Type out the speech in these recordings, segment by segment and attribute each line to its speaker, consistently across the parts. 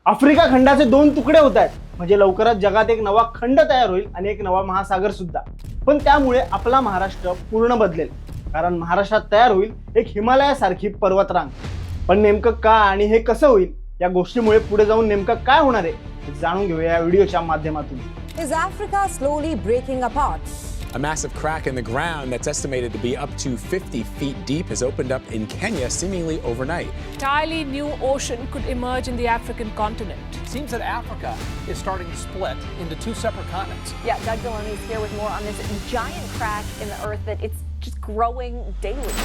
Speaker 1: Africa खंडाचे दोन तुकडे होत आहेत, म्हणजे लवकरच जगात एक नवा खंड तयार होईल आणि एक नवा महासागर सुद्धा. पण त्यामुळे आपला महाराष्ट्र पूर्ण बदलेल, कारण महाराष्ट्रात तयार होईल एक हिमालयासारखी पर्वतरांग. पण नेमकं का आणि हे कसं होईल, या गोष्टीमुळे पुढे जाऊन नेमकं काय होणार आहे हे जाणून घेऊया या व्हिडिओच्या माध्यमातून.
Speaker 2: Is Africa slowly breaking apart?
Speaker 3: A massive crack in the ground that's estimated to be up to 50 feet deep has opened up in Kenya seemingly overnight.
Speaker 4: Entirely new ocean could emerge in the African continent.
Speaker 5: It seems that Africa is starting to split into two separate continents.
Speaker 6: Yeah, Doug Delaney is here with more on this giant crack in the earth that it's just growing daily.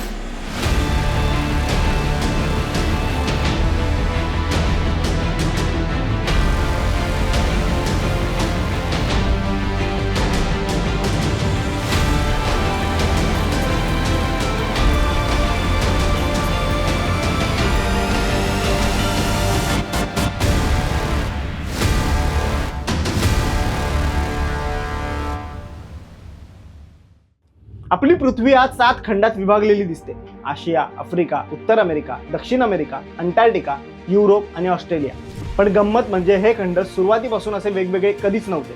Speaker 1: आपली पृथ्वी आज 7 खंडात विभागलेली दिसते. आशिया, Africa, उत्तर America, दक्षिण America, Antarctica, Europe आणि Australia. पण गंमत म्हणजे हे खंड सुरुवातीपासून असे वेगवेगळे कधीच नव्हते.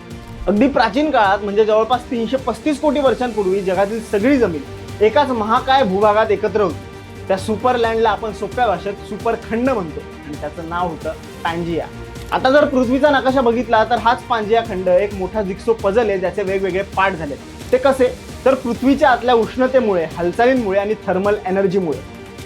Speaker 1: अगदी प्राचीन काळात म्हणजे जवळपास 335 कोटी वर्षांपूर्वी जगातील सगळी जमीन एकाच महाकाय भूभागात एकत्र होती. त्या सुपरलँडला आपण सोप्या भाषेत सुपर खंड म्हणतो आणि त्याचं नाव होतं पांजिया. आता जर पृथ्वीचा नकाशा बघितला तर हाच पांजिया खंड एक मोठा जिक्सो पझल आहे, ज्याचे वेगवेगळे पार्ट झाले. ते कसे? तर पृथ्वीच्या आतल्या उष्णतेमुळे, हालचालींमुळे आणि थर्मल एनर्जीमुळे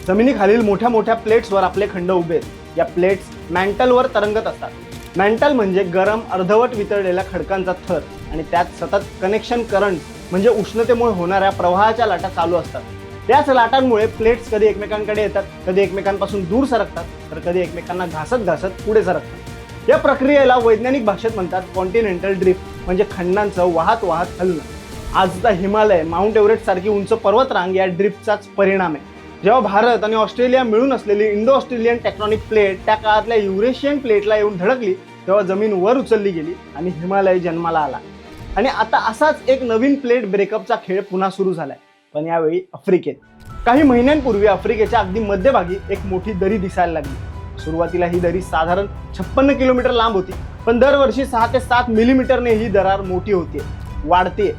Speaker 1: जमिनीखालील मोठ्या मोठ्या प्लेट्सवर आपले खंड उभे आहेत. या प्लेट्स मॅन्टलवर तरंगत असतात. मॅन्टल म्हणजे गरम अर्धवट वितळलेल्या खडकांचा थर आणि त्यात सतत कनेक्शन करंट म्हणजे उष्णतेमुळे होणाऱ्या प्रवाहाच्या लाटा चालू असतात. त्याच लाटांमुळे प्लेट्स कधी एकमेकांकडे येतात, कधी एकमेकांपासून दूर सरकतात, तर कधी एकमेकांना घासत घासत पुढे सरकतात. या प्रक्रियेला वैज्ञानिक भाषेत म्हणतात कॉन्टिनेंटल ड्रिफ्ट, म्हणजे खंडांचं वाहत वाहत हलणं. आजचा हिमालय, माउंट एव्हरेस्ट सारखी उंच पर्वतरांग या ड्रिफ्टचाच परिणाम आहे. जेव्हा भारत आणि ऑस्ट्रेलिया मिळून असलेली इंडो ऑस्ट्रेलियन टेक्टॉनिक प्लेट त्या काळातल्या युरेशियन प्लेटला येऊन धडकली, तेव्हा जमीन वर उचलली गेली आणि हिमालय जन्माला आला. आणि आता असाच एक नवीन प्लेट ब्रेकअपचा खेळ पुन्हा सुरू झालाय, पण यावेळी आफ्रिकेत. काही महिन्यांपूर्वी आफ्रिकेच्या अगदी मध्यभागी एक मोठी दरी दिसायला लागली. सुरुवातीला ही दरी साधारण 56 किलोमीटर लांब होती, पण दरवर्षी 6 ते 7 मिलीमीटरने ही दरार मोठी होते, वाढते.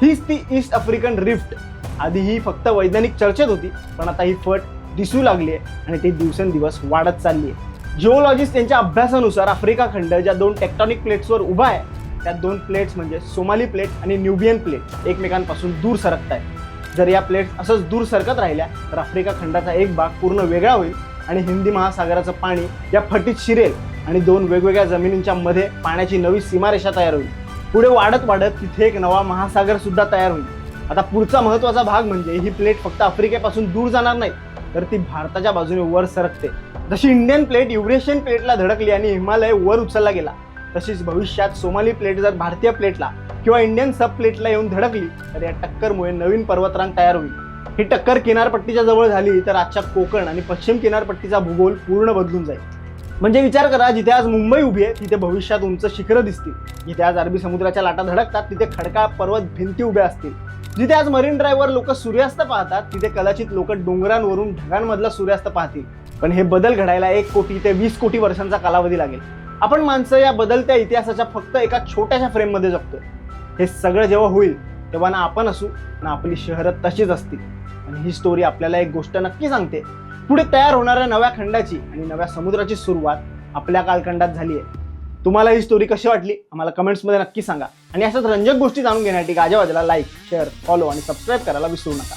Speaker 1: हीच ती ईस्ट आफ्रिकन रिफ्ट. आधी ही फक्त वैज्ञानिक चर्चेत होती, पण आता ही फट दिसू लागली आहे आणि ती दिवसेंदिवस वाढत चालली आहे. जिओलॉजिस्ट यांच्या अभ्यासानुसार आफ्रिका खंड ज्या 2 टेक्टॉनिक प्लेट्सवर उभा आहे, त्या 2 प्लेट्स म्हणजे सोमाली प्लेट आणि न्यूबियन प्लेट एकमेकांपासून दूर सरकत आहेत. जर या प्लेट्स असंच दूर सरकत राहिल्या तर आफ्रिका खंडाचा एक भाग पूर्ण वेगळा होईल आणि हिंदी महासागराचं पाणी या फटीत शिरेल आणि 2 वेगवेगळ्या जमिनींच्या मध्ये पाण्याची नवी सीमारेषा तयार होईल. पुढे वाढत वाढत तिथे एक नवा महासागर सुद्धा तयार होईल. आता पुढचा महत्त्वाचा भाग म्हणजे ही प्लेट फक्त आफ्रिकेपासून दूर जाणार नाही, तर ती भारताच्या बाजूने वर सरकते. जशी इंडियन प्लेट युरेशियन प्लेटला धडकली आणि हिमालय वर उचलला गेला, तशीच भविष्यात सोमाली प्लेट जर भारतीय प्लेटला किंवा इंडियन सब प्लेटला येऊन धडकली तर या टक्करमुळे नवीन पर्वतरांग तयार होईल. ही टक्कर किनारपट्टीच्या जवळ झाली तर आजच्या कोकण आणि पश्चिम किनारपट्टीचा भूगोल पूर्ण बदलून जाईल. म्हणजे विचार करा, जिथे आज मुंबई उभी आहे तिथे भविष्यात उंच शिखरं दिसतील. जिथे आज अरबी समुद्राच्या लाटा धडकतात तिथे खडकाळ पर्वत भिंती उभ्या असतील. जिथे आज मरीन ड्राईव्हवर लोक सूर्यास्त पाहतात तिथे कदाचित लोक डोंगरांवरून ढगांमधला सूर्यास्त पाहतील. पण हे बदल घडायला 1 कोटी ते 20 कोटी वर्षांचा कालावधी लागेल. आपण माणसं या बदलत्या इतिहासाच्या फक्त एका छोट्याशा फ्रेममध्ये जगतोय. हे सगळं जेव्हा होईल तेव्हा ना आपण असू ना आपली शहरं तशीच असतील. आणि ही स्टोरी आपल्याला एक गोष्ट नक्की सांगते, पुढे तयार होणाऱ्या नव्या खंडाची आणि नव्या समुद्राची सुरुवात आपल्या कालखंडात झाली आहे. तुम्हाला ही स्टोरी कशी वाटली आम्हाला कमेंट्समध्ये नक्की सांगा. आणि अशाच रंजक गोष्टी जाणून घेण्यासाठी गाजावाजाला लाईक, शेअर, फॉलो आणि सबस्क्राईब करायला विसरू नका.